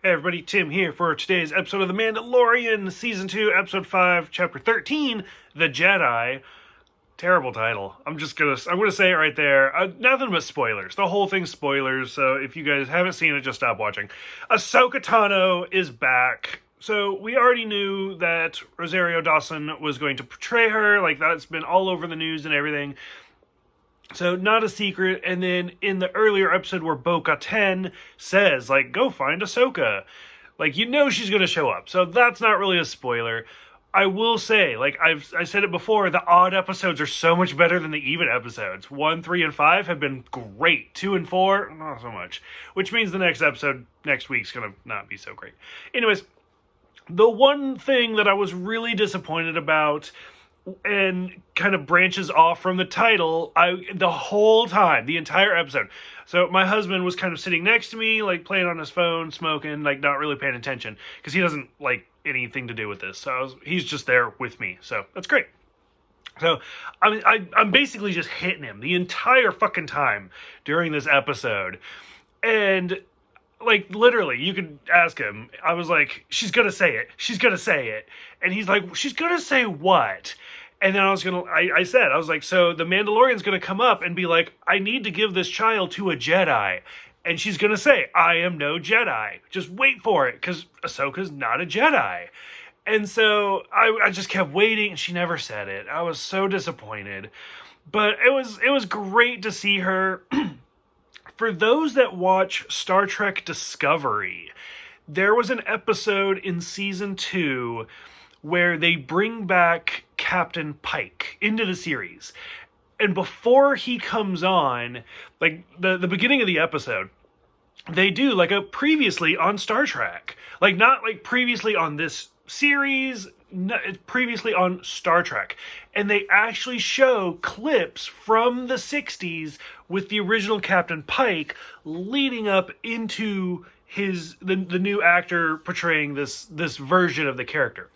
Hey everybody, Tim here for today's episode of The Mandalorian, Season 2, Episode 5, Chapter 13, The Jedi. Terrible title. I'm gonna say it right there. Nothing but spoilers. The whole thing's spoilers, so if you guys haven't seen it, just stop watching. Ahsoka Tano is back. So we already knew that Rosario Dawson was going to portray her, like that's been all over the news and everything. So, not a secret. And then in the earlier episode where Bo-Katan says, like, go find Ahsoka. Like, you know she's going to show up. So, that's not really a spoiler. I will say, like, I said it before, the odd episodes are so much better than the even episodes. 1, 3, and 5 have been great. 2 and 4, not so much. Which means the next episode, next week's going to not be so great. Anyways, the one thing that I was really disappointed about, and kind of branches off from the title, the whole time, the entire episode. So my husband was kind of sitting next to me, like playing on his phone, smoking, like not really paying attention, because he doesn't like anything to do with this. So he's just there with me. So that's great. So I'm basically just hitting him the entire fucking time during this episode. And like, literally, you could ask him. I was like, she's gonna say it. She's gonna say it. And he's like, she's gonna say what? And then I was like, so the Mandalorian's gonna come up and be like, I need to give this child to a Jedi. And she's gonna say, I am no Jedi. Just wait for it, because Ahsoka's not a Jedi. And so I just kept waiting, and she never said it. I was so disappointed. But it was great to see her. For those that watch Star Trek Discovery, there was an episode in Season 2 where they bring back Captain Pike into the series. And before he comes on, like the beginning of the episode, they do like a previously on Star Trek. Like not like previously on this series, previously on Star Trek. And they actually show clips from the 60s with the original Captain Pike leading up into the new actor portraying this version of the character.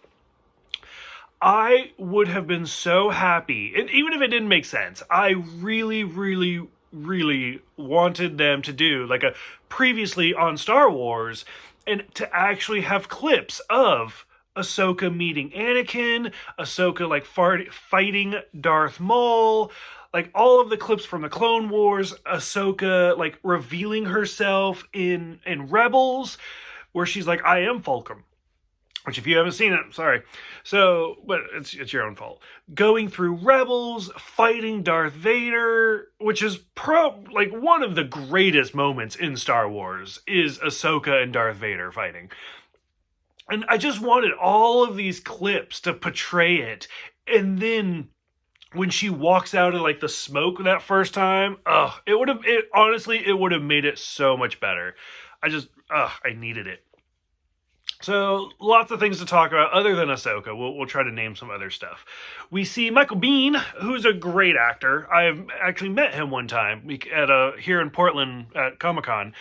I would have been so happy, and even if it didn't make sense, I really, really, really wanted them to do like a previously on Star Wars, and to actually have clips of Ahsoka meeting Anakin, Ahsoka like fighting Darth Maul, like all of the clips from the Clone Wars, Ahsoka like revealing herself in Rebels, where she's like, I am Fulcrum. Which, if you haven't seen it, I'm sorry. So, but it's your own fault. Going through Rebels, fighting Darth Vader, which is like one of the greatest moments in Star Wars, is Ahsoka and Darth Vader fighting. And I just wanted all of these clips to portray it. And then when she walks out of like the smoke that first time, it would have made it so much better. I needed it. So, lots of things to talk about other than Ahsoka. We'll try to name some other stuff. We see Michael Biehn, who's a great actor. I've actually met him one time here in Portland at Comic-Con.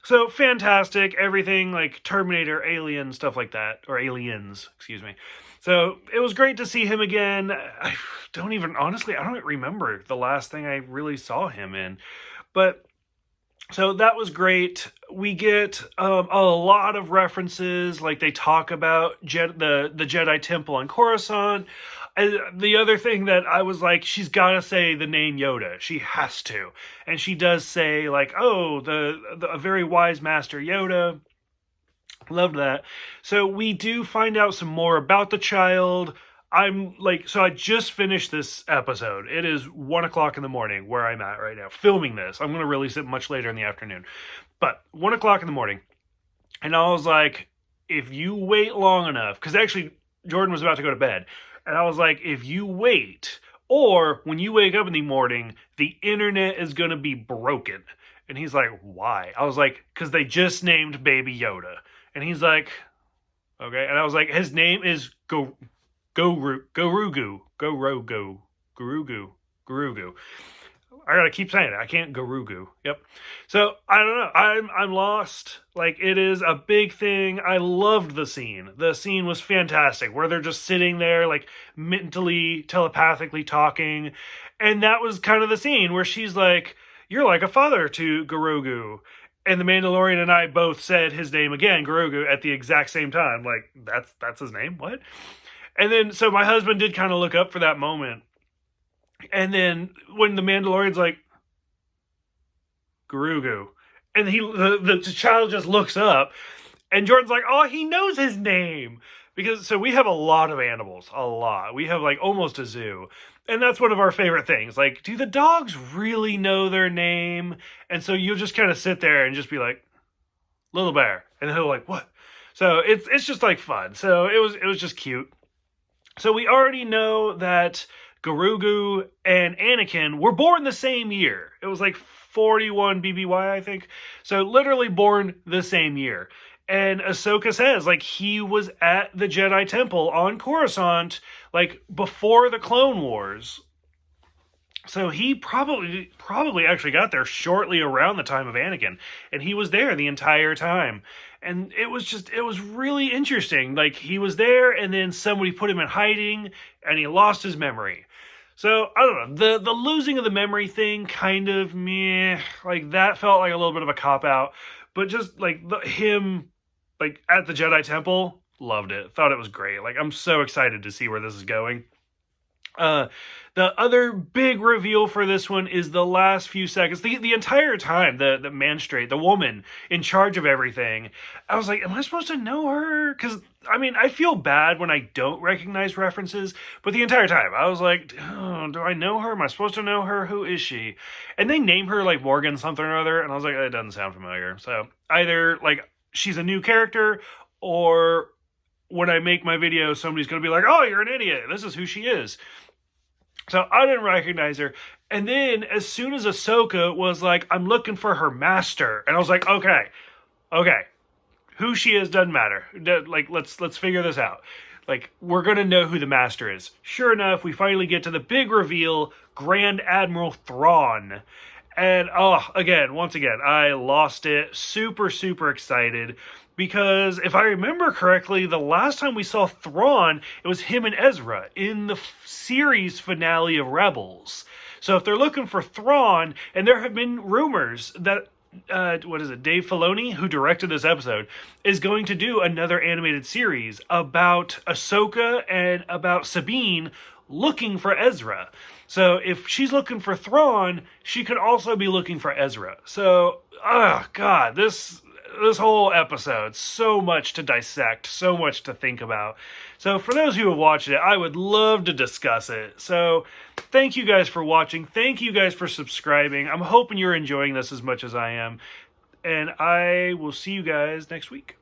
So, fantastic. Everything like Terminator, Alien, stuff like that. Or Aliens, excuse me. So, it was great to see him again. I don't remember the last thing I really saw him in. But so that was great. We get a lot of references, like they talk about the Jedi Temple on Coruscant. And the other thing that I was like, she's got to say the name Yoda. She has to. And she does say, like, oh, a very wise master Yoda. Loved that. So we do find out some more about the child. So I just finished this episode. It is 1 o'clock in the morning where I'm at right now, filming this. I'm going to release it much later in the afternoon. But 1 o'clock in the morning. And I was like, if you wait long enough, because actually Jordan was about to go to bed. And I was like, if you wait, or when you wake up in the morning, the internet is going to be broken. And he's like, why? I was like, because they just named Baby Yoda. And he's like, okay. And I was like, his name is Gurugu. I gotta keep saying it. I can't Gurugu. Yep. So I don't know. I'm lost. Like, it is a big thing. I loved the scene. The scene was fantastic, where they're just sitting there, like mentally, telepathically talking, and that was kind of the scene where she's like, "You're like a father to Gurugu," And the Mandalorian and I both said his name again, Grogu, at the exact same time. Like, that's his name? What? And then, so my husband did kind of look up for that moment. And then when the Mandalorian's like, Grogu, and the child just looks up, and Jordan's like, oh, he knows his name. Because, so we have a lot of animals, a lot. We have like almost a zoo. And that's one of our favorite things. Like, do the dogs really know their name? And so you'll just kind of sit there and just be like, Little Bear. And he'll like, what? So it's just like fun. So it was just cute. So we already know that Grogu and Anakin were born the same year. It was like 41 BBY, I think. So literally born the same year. And Ahsoka says, like, he was at the Jedi Temple on Coruscant, like, before the Clone Wars. So he probably actually got there shortly around the time of Anakin. And he was there the entire time. And it was really interesting. Like, he was there, and then somebody put him in hiding, and he lost his memory. So, I don't know, the losing of the memory thing, kind of meh. Like, that felt like a little bit of a cop-out. But just, like, him, like, at the Jedi Temple, loved it. Thought it was great. Like, I'm so excited to see where this is going. The other big reveal for this one is the last few seconds. The entire time, the magistrate, the woman in charge of everything, I was like, am I supposed to know her? Because, I mean, I feel bad when I don't recognize references, but the entire time, I was like, oh, do I know her? Am I supposed to know her? Who is she? And they name her, like, Morgan something or other, and I was like, it doesn't sound familiar. So, either, like, she's a new character, or when I make my video, somebody's going to be like, oh, you're an idiot. This is who she is. So I didn't recognize her. And then as soon as Ahsoka was like, I'm looking for her master. And I was like, okay. Who she is doesn't matter. Like, let's figure this out. Like, we're going to know who the master is. Sure enough, we finally get to the big reveal, Grand Admiral Thrawn. And, once again, I lost it. Super, super excited. Because if I remember correctly, the last time we saw Thrawn, it was him and Ezra in the series finale of Rebels. So if they're looking for Thrawn, and there have been rumors that, Dave Filoni, who directed this episode, is going to do another animated series about Ahsoka and about Sabine looking for Ezra. So if she's looking for Thrawn, she could also be looking for Ezra. So, this whole episode, so much to dissect, so much to think about. So for those who have watched it, I would love to discuss it. So thank you guys for watching. Thank you guys for subscribing. I'm hoping you're enjoying this as much as I am. And I will see you guys next week.